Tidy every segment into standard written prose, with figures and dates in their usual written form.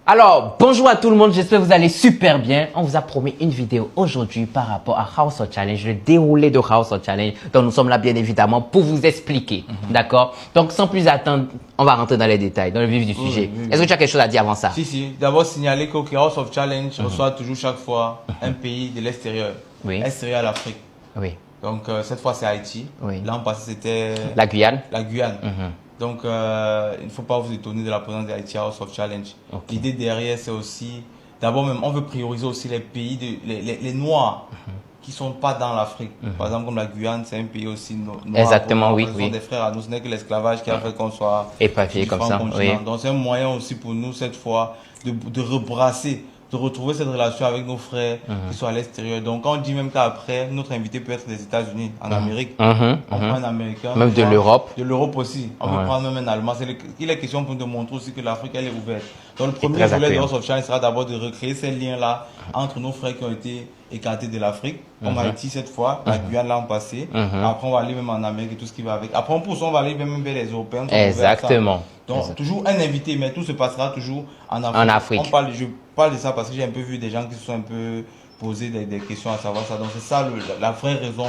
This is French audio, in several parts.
Alors, bonjour à tout le monde, j'espère que vous allez super bien. On vous a promis une vidéo aujourd'hui par rapport à House of Challenge, le déroulé de House of Challenge. Donc, nous sommes là bien évidemment pour vous expliquer, d'accord? Donc, sans plus attendre, on va rentrer dans les détails, dans le vif du sujet. Est-ce que tu as quelque chose à dire avant ça? Si. D'abord, signaler que House of Challenge reçoit toujours chaque fois un pays de l'extérieur, extérieur à l'Afrique. Oui. Donc, cette fois, c'est Haïti. Oui. L'an passé, c'était La Guyane. La Guyane. Donc, il ne faut pas vous étonner de la présence d'Haïti à House of Challenge. L'idée derrière, c'est aussi, d'abord même, on veut prioriser aussi les pays, les Noirs qui ne sont pas dans l'Afrique. Par exemple, comme la Guyane, c'est un pays aussi noir. Exactement, oui. Ce sont des frères à nous. Ce n'est que l'esclavage qui a fait qu'on soit éparpillés comme ça. Oui. Donc, c'est un moyen aussi pour nous, cette fois, de rebrasser, de retrouver cette relation avec nos frères qui sont à l'extérieur. Donc, on dit même qu'après, notre invité peut être des États-Unis, en Amérique. On prend un Américain. Même de l'Europe. De l'Europe aussi. On peut prendre même un Allemand. Il est question pour nous de montrer aussi que l'Afrique, elle est ouverte. Donc, le premier volet de House of Challenge sera d'abord de recréer ces liens-là entre nos frères qui ont été écartés de l'Afrique, comme Haïti cette fois, la Guyane l'an passé. Après, on va aller même en Amérique et tout ce qui va avec. Après, on va aller même vers les Européens. Exactement. Donc, toujours un invité, mais tout se passera toujours en Afrique. En Afrique. Je parle de ça parce que j'ai un peu vu des gens qui se sont un peu posé des questions à savoir ça. Donc, c'est ça la vraie raison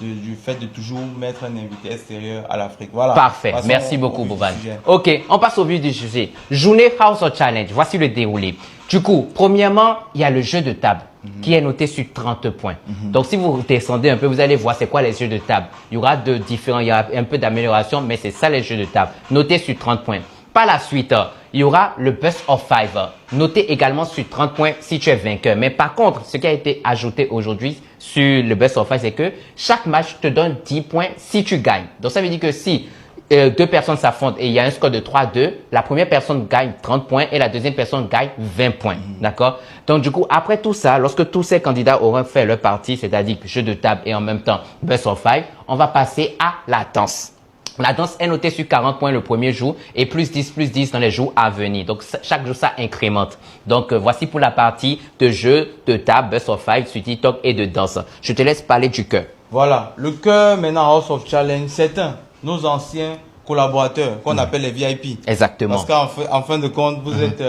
du fait de toujours mettre un invité extérieur à l'Afrique. Voilà. Parfait. Merci beaucoup, Boban. Ok, on passe au vif du sujet. Journée House of Challenge. Voici le déroulé. Du coup, premièrement, il y a le jeu de table qui est noté sur 30 points. Donc, si vous descendez un peu, vous allez voir c'est quoi les jeux de table. Il y aura il y a un peu d'amélioration, mais c'est ça les jeux de table. Noté sur 30 points. Par la suite, il y aura le Best of 5. Noté également sur 30 points si tu es vainqueur. Mais par contre, ce qui a été ajouté aujourd'hui sur le Best of 5, c'est que chaque match te donne 10 points si tu gagnes. Donc, ça veut dire que si deux personnes s'affrontent et il y a un score de 3-2, la première personne gagne 30 points et la deuxième personne gagne 20 points. D'accord? Donc, du coup, après tout ça, lorsque tous ces candidats auront fait leur partie, c'est-à-dire jeu de table et en même temps Best of 5, on va passer à la danse. La danse est notée sur 40 points le premier jour et plus 10 dans les jours à venir. Donc, chaque jour, ça incrémente. Donc, voici pour la partie de jeu, de table, Best of 5 sur TikTok et de danse. Je te laisse parler du cœur. Voilà. Le cœur, maintenant, House of Challenge, c'est nos anciens collaborateurs qu'on appelle les VIP. Exactement. Parce qu'en fin de compte, vous êtes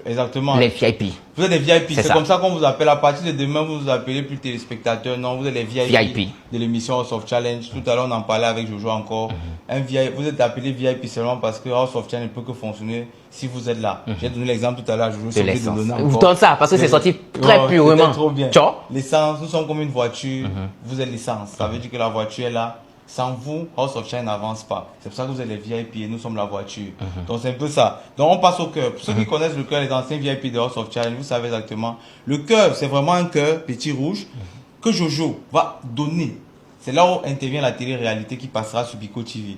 exactement les VIP. Vous êtes les VIP. C'est comme ça qu'on vous appelle. À partir de demain, vous vous appelez plus téléspectateurs. Non, vous êtes les VIP de l'émission House of Challenge. Tout à l'heure, on en parlait avec Jojo encore. Vous êtes appelé VIP seulement parce que House of Challenge ne peut que fonctionner si vous êtes là. J'ai donné l'exemple tout à l'heure. Jojo, c'est de donner encore. Vous donnez ça parce que c'est sorti très purement. Trop bien. L'essence, nous sommes comme une voiture. Vous êtes l'essence. Ça veut dire que la voiture est là. Sans vous, House of Challenge n'avance pas. C'est pour ça que vous êtes les VIP et nous sommes la voiture. Donc c'est un peu ça. Donc on passe au cœur. Pour ceux qui connaissent le cœur, les anciens VIP de House of Challenge, vous savez exactement. Le cœur, c'est vraiment un cœur petit rouge que Jojo va donner. C'est là où intervient la télé-réalité qui passera sur Bico TV.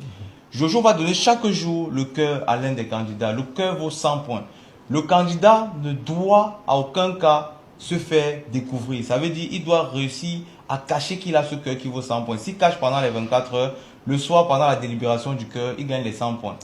Jojo va donner chaque jour le cœur à l'un des candidats. Le cœur vaut 100 points. Le candidat ne doit à aucun cas se faire découvrir. Ça veut dire qu'il doit réussir à cacher qu'il a ce cœur qui vaut 100 points. S'il cache pendant les 24 heures, le soir, pendant la délibération du cœur, il gagne les 100 points.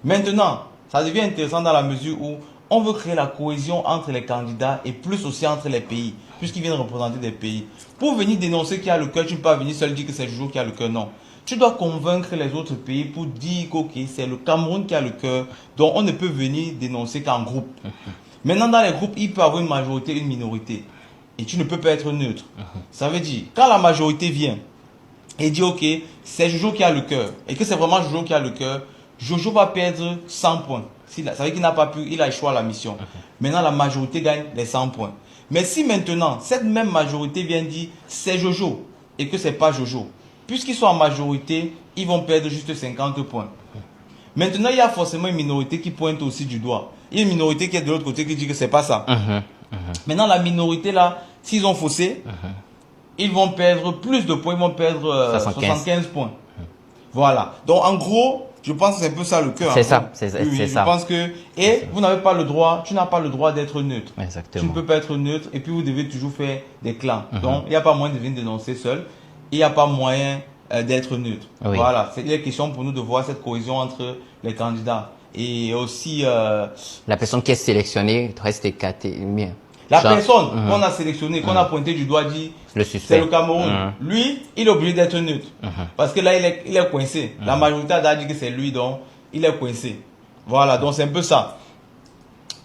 Maintenant, ça devient intéressant dans la mesure où on veut créer la cohésion entre les candidats et plus aussi entre les pays, puisqu'ils viennent représenter des pays. Pour venir dénoncer qui a le cœur, tu ne peux pas venir seul dire que c'est Jojo qui a le cœur, non. Tu dois convaincre les autres pays pour dire que c'est le Cameroun qui a le cœur, donc on ne peut venir dénoncer qu'en groupe. Maintenant, dans les groupes, il peut y avoir une majorité, une minorité. Et tu ne peux pas être neutre. Ça veut dire, quand la majorité vient et dit, ok, c'est Jojo qui a le cœur, et que c'est vraiment Jojo qui a le cœur, Jojo va perdre 100 points. Ça veut dire qu'il n'a pas pu, il a échoué à la mission. Maintenant, la majorité gagne les 100 points. Mais si maintenant, cette même majorité vient dire, c'est Jojo, et que c'est pas Jojo, puisqu'ils sont en majorité, ils vont perdre juste 50 points. Maintenant, il y a forcément une minorité qui pointe aussi du doigt. Il y a une minorité qui est de l'autre côté qui dit que c'est pas ça. Maintenant, la minorité là, s'ils ont faussé, ils vont perdre plus de points, ils vont perdre 75 points. Voilà. Donc, en gros, je pense que c'est un peu ça le cœur. C'est ça, c'est ça. Je pense que, vous n'avez pas le droit, tu n'as pas le droit d'être neutre. Exactement. Tu ne peux pas être neutre et puis vous devez toujours faire des clans. Donc, il n'y a pas moyen de venir dénoncer seul. Il n'y a pas moyen d'être neutre. Voilà. C'est une question pour nous de voir cette cohésion entre les candidats. Et aussi la personne qui est sélectionnée reste écartée. La personne qu'on a sélectionnée, qu'on a pointé du doigt, dit c'est le Cameroun. Lui, il est obligé d'être neutre. Parce que là, il est coincé. La majorité a dit que c'est lui, donc il est coincé. Voilà, donc c'est un peu ça.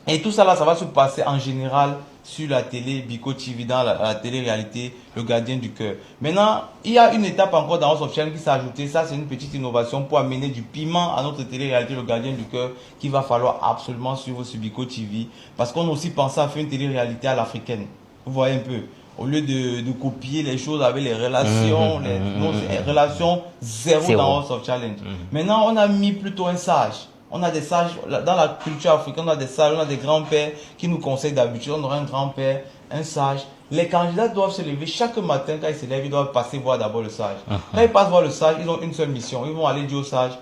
Et tout ça là, ça va se passer en général sur la télé, Biko TV, dans la télé-réalité, le gardien du cœur. Maintenant, il y a une étape encore dans House of Challenge qui s'est ajoutée. Ça, c'est une petite innovation pour amener du piment à notre télé-réalité, le gardien du cœur, qu'il va falloir absolument suivre sur Biko TV. Parce qu'on a aussi pensé à faire une télé-réalité à l'africaine. Vous voyez un peu. Au lieu de copier les choses avec les relations, non, c'est relations zéro dans House of Challenge. Maintenant, on a mis plutôt un sage. On a des sages, dans la culture africaine, on a des sages, on a des grands-pères qui nous conseillent d'habitude. On aura un grand-père, un sage. Les candidats doivent se lever chaque matin, quand ils se lèvent, ils doivent passer voir d'abord le sage. Quand ils passent voir le sage, ils ont une seule mission. Ils vont aller dire au sage,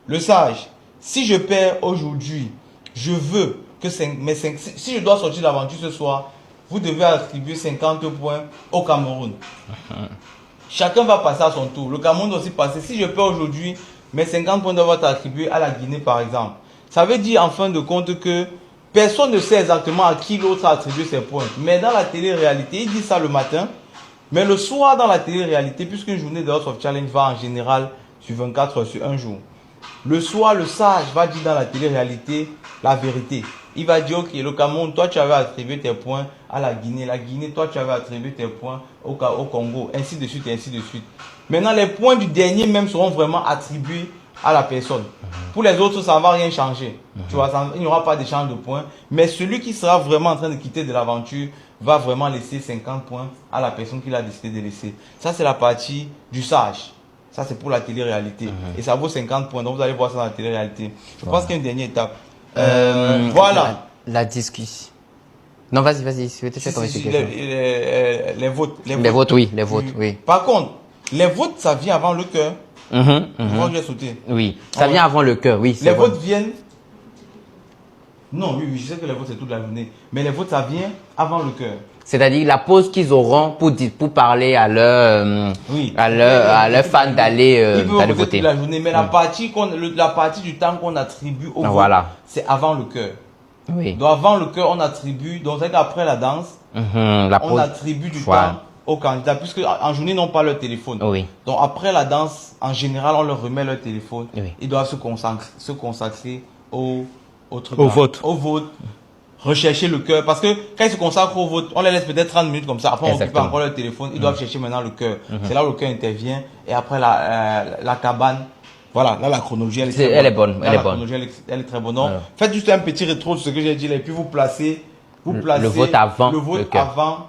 le sage, si je perds aujourd'hui, je veux que si je dois sortir de l'aventure ce soir, vous devez attribuer 50 points au Cameroun. Chacun va passer à son tour. Le Cameroun doit aussi passer. Si je perds aujourd'hui, mes 50 points doivent être attribués à la Guinée, par exemple. Ça veut dire, en fin de compte, que personne ne sait exactement à qui l'autre a attribué ses points. Mais dans la télé-réalité, il dit ça le matin. Mais le soir, dans la télé-réalité, puisqu'une journée de House of Challenge va en général sur 24 heures, sur un jour. Le soir, le sage va dire dans la télé-réalité la vérité. Il va dire, ok, le Cameroun, toi, tu avais attribué tes points à la Guinée. La Guinée, toi, tu avais attribué tes points au Congo. Ainsi de suite, ainsi de suite. Maintenant, les points du dernier même seront vraiment attribués à la personne. Pour les autres, ça ne va rien changer. Tu vois, il n'y aura pas d'échange de points. Mais celui qui sera vraiment en train de quitter de l'aventure va vraiment laisser 50 points à la personne qu'il a décidé de laisser. Ça, c'est la partie du sage. Ça, c'est pour la télé-réalité. Et ça vaut 50 points. Donc, vous allez voir ça dans la télé-réalité. Je pense qu'il y a une dernière étape. Voilà. La discussion. Non, vas-y. Les votes. Les votes, oui. Les votes, oui. Par contre, les votes, ça vient avant le cœur. Moi, j'ai sauté. Oui, ça vient avant le cœur, oui. Les votes viennent. Non, oui, je sais que les votes, c'est toute la journée. Mais les votes, ça vient avant le cœur. C'est-à-dire la pause qu'ils auront pour parler à leurs fans d'aller voter. Toute la journée, mais la partie du temps qu'on attribue au vote, c'est avant le cœur. Oui. Donc avant le cœur, on attribue, donc c'est qu'après la danse, on attribue du temps aux candidats, puisque en journée, ils n'ont pas leur téléphone. Oui. Donc après la danse, en général, on leur remet leur téléphone. Oui. Ils doivent se consacrer au vote. Au vote. Rechercher le cœur. Parce que quand ils se consacrent au vote, on les laisse peut-être 30 minutes comme ça. Après, on occupe encore leur téléphone. Ils doivent chercher maintenant le cœur. C'est là où le cœur intervient. Et après la cabane. Voilà, là la chronologie elle est bonne. Elle est très bonne. Donc, faites juste un petit rétro de ce que j'ai dit là, et puis vous placez le vote avant le cœur.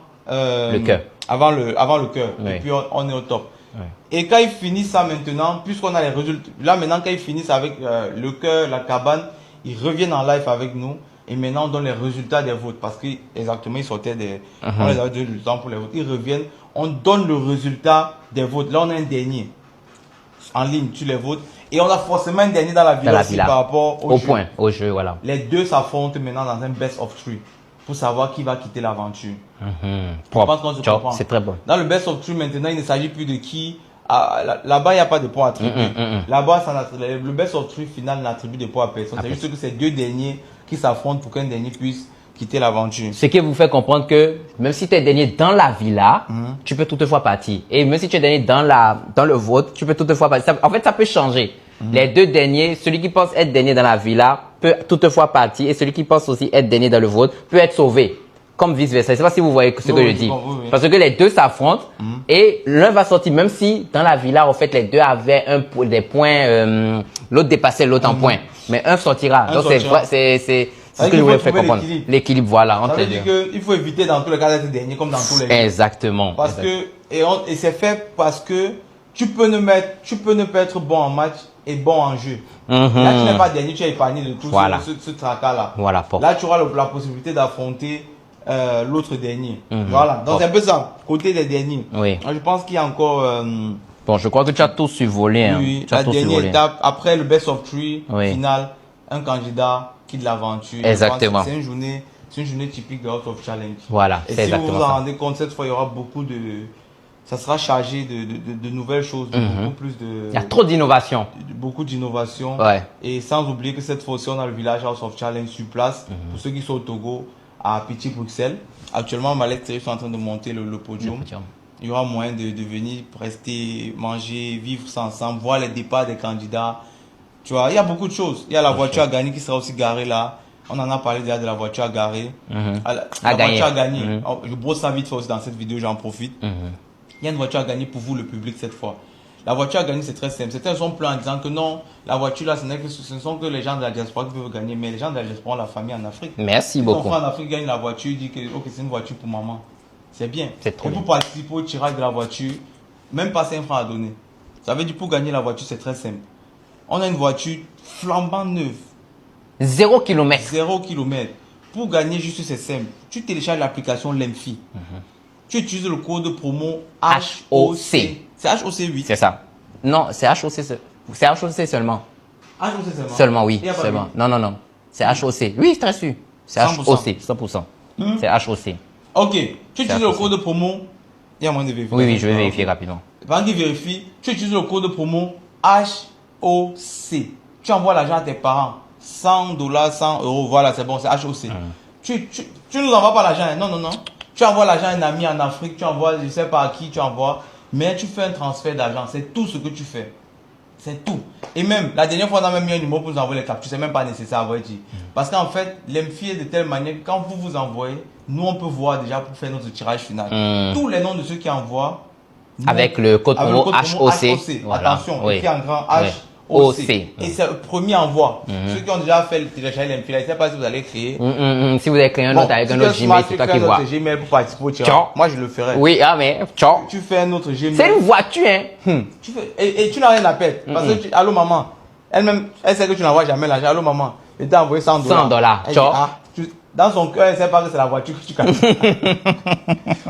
Avant le cœur. Oui. Et puis on est au top. Oui. Et quand ils finissent ça maintenant, puisqu'on a les résultats, là maintenant quand ils finissent avec le cœur, la cabane, ils reviennent en live avec nous. Et maintenant on donne les résultats des votes. Parce qu'exactement ils sortaient on les avait donné du temps pour les votes. Ils reviennent, on donne le résultat des votes. Là on a un dernier en ligne sur les votes. Et on a forcément un dernier dans la villa aussi par rapport au jeu, voilà. Les deux s'affrontent maintenant dans un best of three pour savoir qui va quitter l'aventure. Je pense qu'on se comprend. C'est très bon. Dans le best of three maintenant, il ne s'agit plus de qui. Là-bas, il n'y a pas de points attribués. Là-bas, le best of three final n'attribue de points à personne. C'est juste que c'est deux derniers qui s'affrontent pour qu'un dernier puisse quitter l'aventure. Ce qui vous fait comprendre que même si tu es dernier dans la villa, tu peux toutefois partir. Et même si tu es dernier dans le vote, tu peux toutefois partir. En fait, ça peut changer. Les deux derniers, celui qui pense être dernier dans la villa peut toutefois partir et celui qui pense aussi être dernier dans le vote peut être sauvé. Comme vice-versa. Je ne sais pas si vous voyez ce que je dis. Parce que les deux s'affrontent et l'un va sortir, même si dans la villa, en fait, les deux avaient des points, l'autre dépassait l'autre en points. Mais un sortira. Donc, c'est ce que je voulais faire comprendre. L'équilibre, voilà. Ça veut dire qu'il faut éviter dans tous les cas d'être dernier, comme dans tous les cas. Exactement. Et c'est fait parce que tu peux ne pas être bon en match et bon en jeu. Là, tu n'es pas dernier, tu es épargné de tout ce tracas-là. Voilà. Là, tu auras la possibilité d'affronter l'autre dernier. Voilà. Donc, c'est un peu ça, côté des derniers. Oui. Je pense qu'il y a encore... bon, je crois que tu as tout survolé. Oui, la dernière étape, après le best of three final, un candidat quitte l'aventure. Exactement. C'est une journée typique de House of Challenge. Voilà, et si vous vous en rendez compte, cette fois, il y aura beaucoup de... Ça sera chargé de nouvelles choses, beaucoup plus de... Il y a trop d'innovation. Beaucoup d'innovation. Ouais. Et sans oublier que cette fois-ci, on a le village House of Challenge sur place. Pour ceux qui sont au Togo, à Petit Bruxelles. Actuellement, Malek Thierry sont en train de monter le podium. Il y aura moyen de venir rester, manger, vivre ça ensemble, voir les départs des candidats. Tu vois, il y a beaucoup de choses. Il y a la voiture à gagner qui sera aussi garée là. On en a parlé déjà de la voiture à garer. La gagner. voiture à gagner. Je brosse ça vite fait aussi dans cette vidéo, j'en profite. Il y a une voiture à gagner pour vous, le public, cette fois. La voiture à gagner, c'est très simple. Certains sont pleins en disant que non, la voiture là, ce ne sont que les gens de la diaspora qui peuvent gagner. Mais les gens de la diaspora ont la famille en Afrique. Merci beaucoup. Ton frère en Afrique gagne la voiture, il dit que ok, c'est une voiture pour maman. C'est bien. C'est trop Et pour participer au tirage de la voiture, même pas 5 francs à donner. Ça veut dire pour gagner la voiture, c'est très simple. On a une voiture flambant neuve. 0 km. 0 km. Pour gagner, juste c'est simple. Tu télécharges l'application Lemfi. Tu utilises le code promo HOC. C'est HOC 8. C'est ça. Non, c'est HOC. C'est HOC seulement. HOC seulement. Seulement, oui. Il y a pas Seulement. huit. Non, non, non. C'est HOC. Oui, très sûr. C'est 100%. HOC, 100%. C'est HOC. Ok. Tu utilises le HOC. code promo. Il y a moyen de vérifier. Oui, oui, je vais vérifier rapidement. Pendant qu'il vérifie, tu utilises le code promo HOC. Tu envoies l'argent à tes parents. 100 $, 100 €. Voilà, c'est bon, c'est HOC. Tu nous envoies pas l'argent. Non, non, non. Tu envoies l'argent à un ami en Afrique. Tu envoies, je sais pas à qui tu envoies. Mais tu fais un transfert d'argent. C'est tout ce que tu fais. C'est tout. Et même, la dernière fois, on a même mis un numéro pour nous envoyer les captures. C'est même pas nécessaire à vrai dire. Parce qu'en fait, l'Emfi est de telle manière que quand vous envoyez, nous, on peut voir déjà pour faire notre tirage final. Tous les noms de ceux qui envoient. Avec le code promo HOC. Voilà. Attention, Oui. écrit en grand Oui. HOC. OC. Et c'est le premier envoi. Ceux qui ont déjà fait le télécharge l'Emfi, je ne sais pas si vous allez créer. Si vous avez créé un autre avec un autre Gmail, c'est toi qui vois. Gmail pour participer au tirage. Ciao. Moi, je le ferai. Oui, ah mais, ciao. Tu fais un autre Gmail. C'est une voiture, hein. Tu fais, et tu n'as rien à perdre. Parce que, allô maman, elle-même, elle sait que tu n'envoies jamais l'argent. Allô maman, je t'ai envoyé 100 $. 100 $. Elle dit, Ciao. dans son cœur, elle ne sait pas que c'est la voiture que tu gagnes.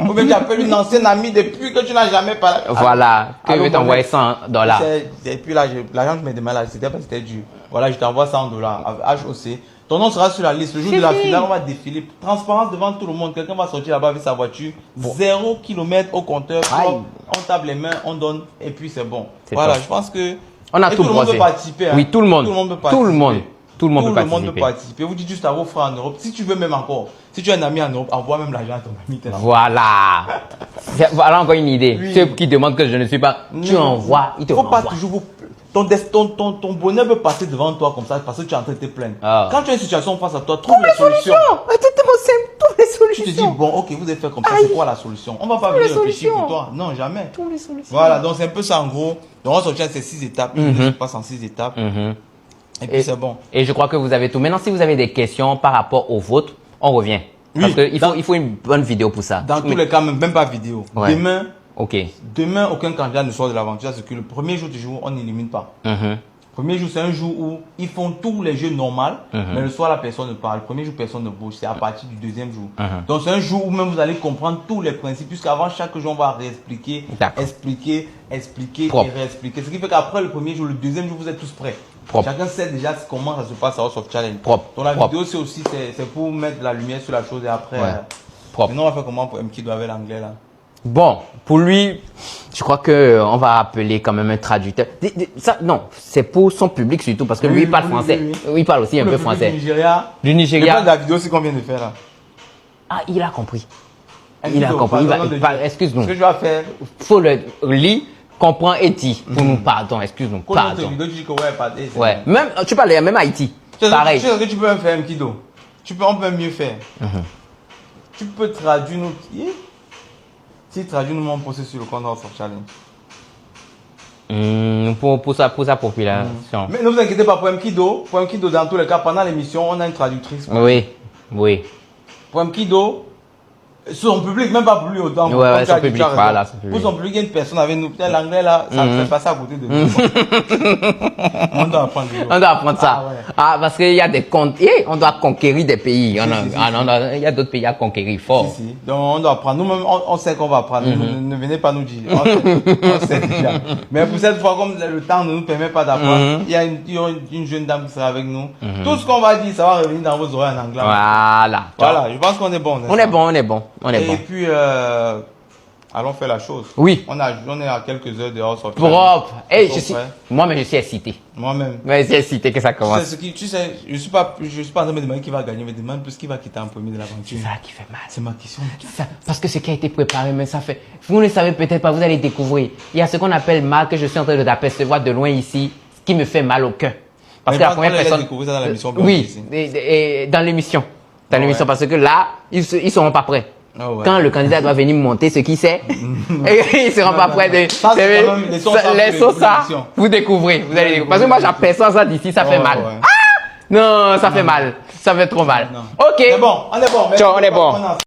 Ou bien tu appelles une ancienne amie depuis que tu n'as jamais parlé. Voilà, que Allô, je vais t'envoyer maman. 100 $. Et puis là, l'argent que je me demande là, c'était parce que c'était dur. Voilà, je t'envoie 100 $ HOC. Ton nom sera sur la liste. Le jour de la finale, on va défiler. Transparence devant tout le monde. Quelqu'un va sortir là-bas avec sa voiture. 0 km au compteur. On tape les mains, on donne. Et puis c'est bon. Voilà, top. je pense que. On a et tout tout le monde brossé. peut participer. Hein. Oui, tout le monde. Tout le monde peut participer. Tout le monde. Tout le monde peut Tout le monde participer. peut participer. Vous dites juste à vos frères en Europe. Si tu veux même encore. Si tu as un ami en Europe, envoie même l'argent à ton ami. Voilà. Voilà encore une idée. Oui. Ceux qui demandent que je ne suis pas, tu envoies, il te faut pas renvoie. toujours ton bonheur peut passer devant toi comme ça parce que tu es en train de te plaindre. Ah. Quand tu as une situation face à toi, trouve les solutions. C'est tellement simple, toutes les Tu te dis, solutions. bon, ok, vous avez fait comme ça, c'est quoi la solution? On va pas venir réfléchir pour toi. Non, jamais. Toutes les solutions. Voilà, donc c'est un peu ça en gros. Donc on sortit ces 6 étapes. Je passe en 6 étapes. Et puis c'est bon. Et je crois que vous avez tout. Maintenant, si vous avez des questions par rapport au vote, on revient. Parce Oui. qu'il faut une bonne vidéo pour ça. Dans tous les cas, même pas vidéo. Ouais. Ok. Demain, aucun candidat ne sort de l'aventure. C'est que le premier jour du jour, on n'élimine pas. Premier jour, c'est un jour où ils font tous les jeux normaux, mais le soir, la personne ne parle. Le premier jour, personne ne bouge. C'est à partir du deuxième jour. Donc, c'est un jour où même vous allez comprendre tous les principes, puisqu'avant chaque jour, on va réexpliquer, D'accord. expliquer Propre. et réexpliquer. Ce qui fait qu'après le premier jour, le deuxième jour, vous êtes tous prêts. Propre. Chacun sait déjà comment ça se passe à House of Challenge. Propre. Donc, la Propre. vidéo, c'est aussi c'est pour mettre la lumière sur la chose et après. Ouais. Propre. Maintenant, on va faire comment pour M qui doit avec l'anglais là. Bon, pour lui, je crois que on va appeler quand même un traducteur. Ça, non, c'est pour son public surtout parce que lui, il parle français. Oui, il parle aussi un peu français. Du Nigeria. Du Il Nigeria. de la vidéo, c'est qu'on vient de faire là. Ah, il a compris. Un Il a vidéo, compris. pardon de Dieu. Excuse-nous. Ce que je vais faire. Faut le lire, comprend et dit. Pour nous, pardon, excuse-nous, Quand on te pardon. vidéo, tu dis que ouais, pardon. Ouais, même, tu parles, même Haïti. Pareil. Tu sais ce que tu peux même faire, Mkido. On peut mieux faire. Tu peux traduire nous. Si traduire nous, on poste sur le compte House of Challenge. Pour sa population. Mais ne vous inquiétez pas, pour Mkido, dans tous les cas, pendant l'émission, on a une traductrice. Oui, oui. Pour Mkido, son public, même pas pour lui autant. Ouais, comme tu son as dit, public, tu as raison. voilà, son public. Pour son public, il y a une personne avec nous. Peut-être l'anglais là, ça ne fait pas ça à côté de nous. On doit apprendre. On doit apprendre ça. Ah, ouais. Ah, parce qu'il y a des comptes. On doit conquérir des pays. Si, Il y a d'autres pays à conquérir fort. Si. Donc on doit apprendre. Nous-mêmes, on sait qu'on va apprendre. Ne venez pas nous dire. On sait déjà. Mais pour cette fois, comme le temps ne nous permet pas d'apprendre, il y a une jeune dame qui sera avec nous. Tout ce qu'on va dire, ça va revenir dans vos oreilles en anglais. Voilà. Voilà, je pense qu'on est bon. On est bon, on est bon. On est Et bon. puis, allons faire la chose. Oui. On est à quelques heures de House of Propre. Challenge. Hey, moi-même, je suis excité. Moi-même. Mais c'est excité que ça commence. Tu sais, je suis pas en train de me demander qui va gagner, mais demande plus qui va quitter en premier de l'aventure. C'est ça qui fait mal. C'est ma question. Parce que ce qui a été préparé, mais ça fait. Vous ne savez peut-être pas, vous allez découvrir. Il y a ce qu'on appelle mal que je suis en train d'apercevoir de loin ici, ce qui me fait mal au cœur. Parce Mais que la première on les personne. découvrir ça dans l'émission, Oui, ici. et dans l'émission. Dans Ah l'émission, ouais. parce que là, ils seront pas prêts. Ah ouais. Quand le candidat doit venir monter ce qu'il sait, et ils seront pas non, prêts non. de. Ça, c'est quand même les sons, ça, les vous sons, découvrez ça, l'émission. vous découvrez. Vous allez découvrir. Parce que moi, j'aperçois ça d'ici, ça fait Ouais, mal. ouais. Ah! Non, ça fait mal. Ça fait trop mal. Non. Ok. On est bon, on est bon. Ciao, on est bon. On a-